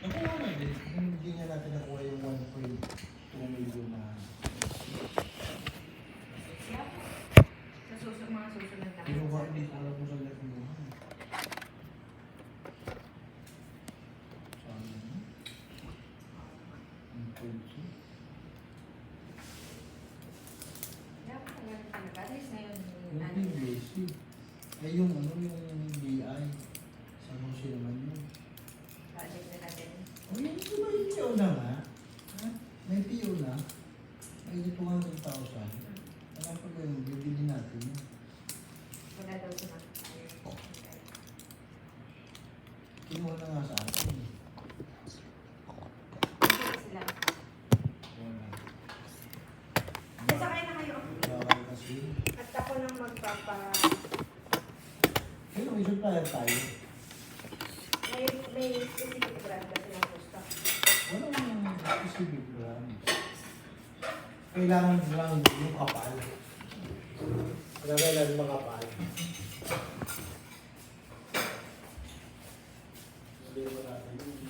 Nakuha na din. Hindi nga natin nakuha yung 1.2 million na. Sa mga susunod na. Kinuha, hindi ko alam kung saan na kinuha. Saan yun? 1.2. At least na yun. Yung PBC. Ay yung ano, yung BI. Sa Jose naman yun. Project na natin. O yun, di ba yung PO na nga? Ha? May PO na. May 200,000. Alam ko ba yung bibili natin yun? Wala daw sila. Kinuha na nga sa atin. Hindi sila. Wala. Sakay na kayo. Bawal kasi. At ako nang magpapa... Pero may supplier tayo. May specific brand ba silang gusto? Walang specific brand. Kailangan lang yung kapal. Kailangan makapal. Hindi mo natin yun.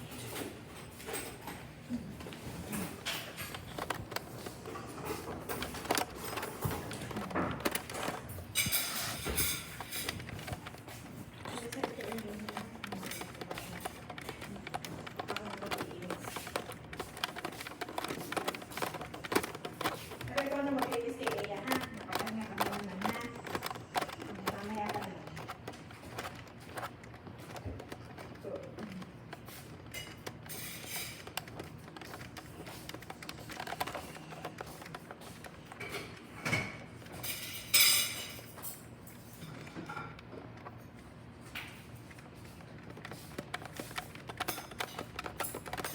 Pero ikaw na mag-iis kay Eya, ha? Nakakanya ka naman, ha? Mamaya ka na. So,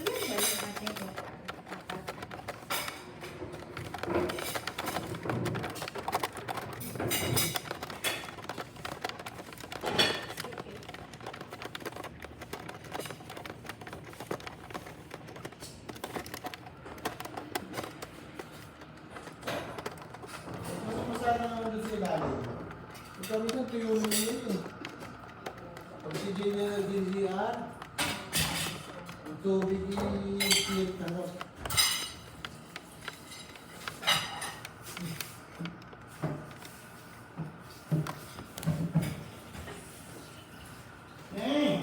ano ba yung ating Mas masaya naman doon sa ilalim. Ikaw minsan tuyo mo yun eh. Pag si General DZR, ang tubig i-clear ka na. Eh!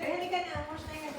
Kaya halika na, wash na yan.